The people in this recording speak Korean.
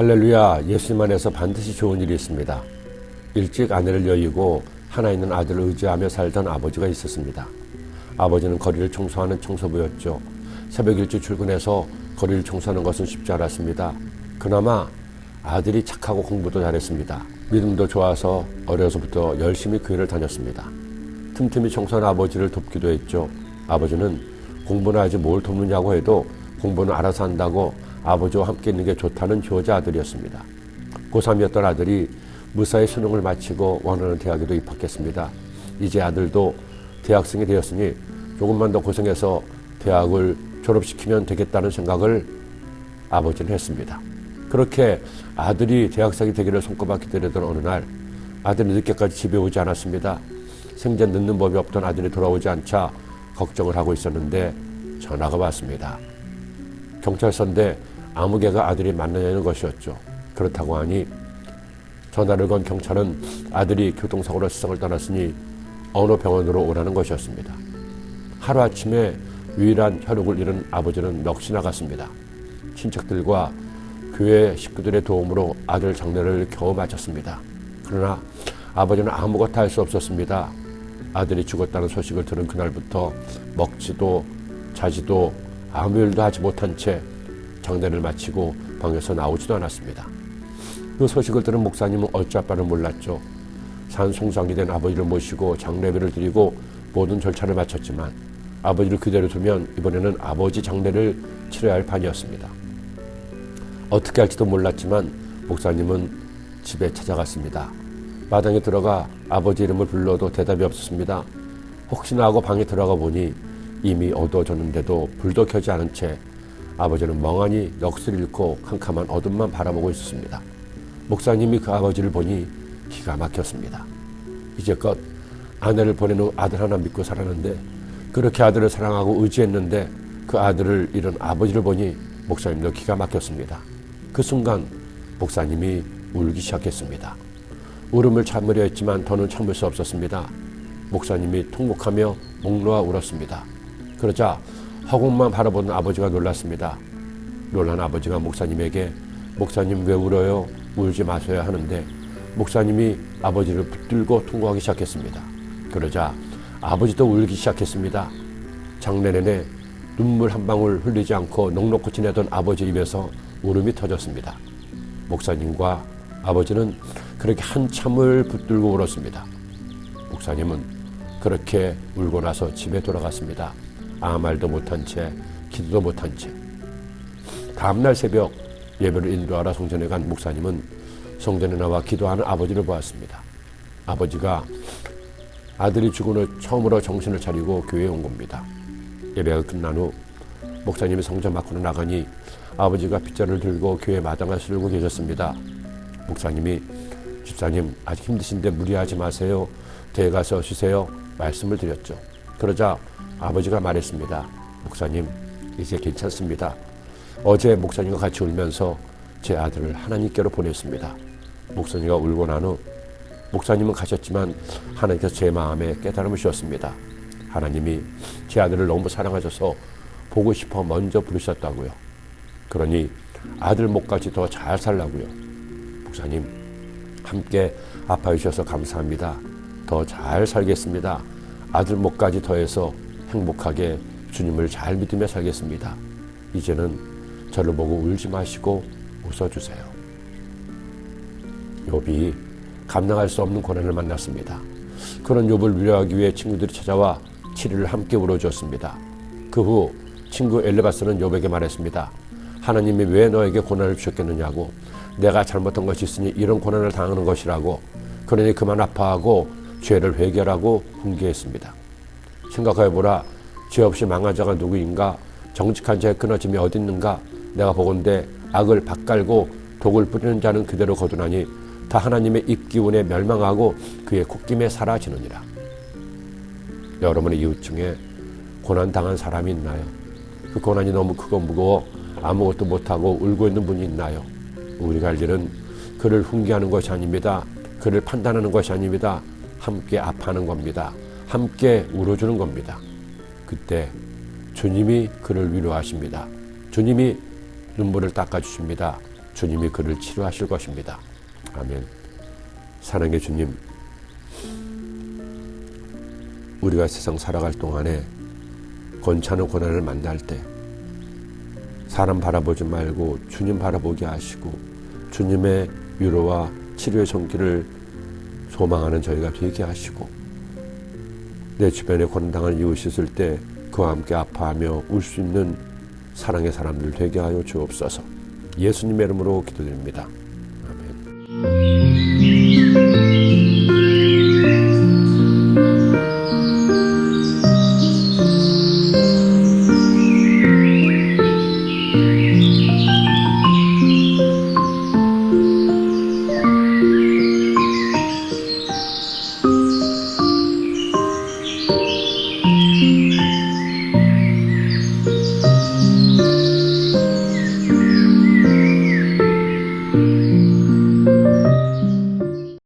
할렐루야, 예수님 안에서 반드시 좋은 일이 있습니다. 일찍 아내를 여의고 하나 있는 아들을 의지하며 살던 아버지가 있었습니다. 아버지는 거리를 청소하는 청소부였죠. 새벽 일찍 출근해서 거리를 청소하는 것은 쉽지 않았습니다. 그나마 아들이 착하고 공부도 잘했습니다. 믿음도 좋아서 어려서부터 열심히 교회를 다녔습니다. 틈틈이 청소하는 아버지를 돕기도 했죠. 아버지는 공부는 아직 뭘 돕느냐고 해도 공부는 알아서 한다고 아버지와 함께 있는 게 좋다는 효자 아들이었습니다. 고3이었던 아들이 무사히 수능을 마치고 원하는 대학에도 입학했습니다. 이제 아들도 대학생이 되었으니 조금만 더 고생해서 대학을 졸업시키면 되겠다는 생각을 아버지는 했습니다. 그렇게 아들이 대학생이 되기를 손꼽아 기다리던 어느 날 아들이 늦게까지 집에 오지 않았습니다. 생전 늦는 법이 없던 아들이 돌아오지 않자 걱정을 하고 있었는데 전화가 왔습니다. 경찰서인데 아무 개가 아들이 만나냐는 것이었죠. 그렇다고 하니 전화를 건 경찰은 아들이 교통사고로 세상을 떠났으니 어느 병원으로 오라는 것이었습니다. 하루아침에 유일한 혈육을 잃은 아버지는 넋이 나갔습니다. 친척들과 교회 식구들의 도움으로 아들 장례를 겨우 마쳤습니다. 그러나 아버지는 아무것도 할 수 없었습니다. 아들이 죽었다는 소식을 들은 그날부터 먹지도 자지도 아무 일도 하지 못한 채 장례를 마치고 방에서 나오지도 않았습니다. 그 소식을 들은 목사님은 어찌할 바를 몰랐죠. 산송장이 된 아버지를 모시고 장례비를 드리고 모든 절차를 마쳤지만 아버지를 그대로 두면 이번에는 아버지 장례를 치러야 할 판이었습니다. 어떻게 할지도 몰랐지만 목사님은 집에 찾아갔습니다. 마당에 들어가 아버지 이름을 불러도 대답이 없었습니다. 혹시나 하고 방에 들어가 보니 이미 어두워졌는데도 불도 켜지 않은 채 아버지는 멍하니 넋을 잃고 캄캄한 어둠만 바라보고 있었습니다. 목사님이 그 아버지를 보니 기가 막혔습니다. 이제껏 아내를 보내는 아들 하나 믿고 살았는데 그렇게 아들을 사랑하고 의지했는데 그 아들을 잃은 아버지를 보니 목사님도 기가 막혔습니다. 그 순간 목사님이 울기 시작했습니다. 울음을 참으려 했지만 더는 참을 수 없었습니다. 목사님이 통곡하며 목 놓아 울었습니다. 그러자 허공만 바라보는 아버지가 놀랐습니다. 놀란 아버지가 목사님에게 목사님 왜 울어요? 울지 마셔야 하는데 목사님이 아버지를 붙들고 통곡하기 시작했습니다. 그러자 아버지도 울기 시작했습니다. 장례 내내 눈물 한 방울 흘리지 않고 넋놓고 지내던 아버지 입에서 울음이 터졌습니다. 목사님과 아버지는 그렇게 한참을 붙들고 울었습니다. 목사님은 그렇게 울고 나서 집에 돌아갔습니다. 아무 말도 못한 채 기도도 못한 채. 다음날 새벽 예배를 인도하러 성전에 간 목사님은 성전에 나와 기도하는 아버지를 보았습니다. 아버지가 아들이 죽은 후 처음으로 정신을 차리고 교회에 온 겁니다. 예배가 끝난 후 목사님이 성전 밖으로 나가니 아버지가 빗자루를 들고 교회 마당을 쓸고 계셨습니다. 목사님이 집사님 아직 힘드신데 무리하지 마세요. 대에 가서 쉬세요. 말씀을 드렸죠. 그러자 아버지가 말했습니다. 목사님 이제 괜찮습니다. 어제 목사님과 같이 울면서 제 아들을 하나님께로 보냈습니다. 목사님과 울고 난 후 목사님은 가셨지만 하나님께서 제 마음에 깨달음을 주셨습니다. 하나님이 제 아들을 너무 사랑하셔서 보고 싶어 먼저 부르셨다고요. 그러니 아들 목까지 더 잘 살라고요. 목사님 함께 아파해 주셔서 감사합니다. 더 잘 살겠습니다. 아들 목까지 더해서 행복하게 주님을 잘 믿으며 살겠습니다. 이제는 저를 보고 울지 마시고 웃어주세요. 욥이 감당할 수 없는 고난을 만났습니다. 그런 욥을 위로하기 위해 친구들이 찾아와 7일을 함께 울어주었습니다. 그 후 친구 엘리바스는 욥에게 말했습니다. 하나님이 왜 너에게 고난을 주셨겠느냐고. 내가 잘못한 것이 있으니 이런 고난을 당하는 것이라고. 그러니 그만 아파하고 죄를 회개하라고 훈계했습니다. 생각해보라. 죄 없이 망한 자가 누구인가? 정직한 자의 끊어짐이 어디 있는가? 내가 보건대 악을 밭갈고 독을 뿌리는 자는 그대로 거두나니 다 하나님의 입기운에 멸망하고 그의 콧김에 사라지느니라. 여러분의 이웃 중에 고난당한 사람이 있나요? 그 고난이 너무 크고 무거워 아무것도 못하고 울고 있는 분이 있나요? 우리가 할 일은 그를 훈계하는 것이 아닙니다. 그를 판단하는 것이 아닙니다. 함께 아파하는 겁니다. 함께 울어주는 겁니다. 그때 주님이 그를 위로하십니다. 주님이 눈물을 닦아주십니다. 주님이 그를 치료하실 것입니다. 아멘. 사랑의 주님, 우리가 세상 살아갈 동안에 권찮은 고난을 만날 때 사람 바라보지 말고 주님 바라보게 하시고 주님의 위로와 치료의 손길을 소망하는 저희가 되게 하시고, 내 주변에 고난당하는 이웃이 있을 때 그와 함께 아파하며 울 수 있는 사랑의 사람들 되게 하여 주옵소서. 예수님의 이름으로 기도드립니다. 아멘.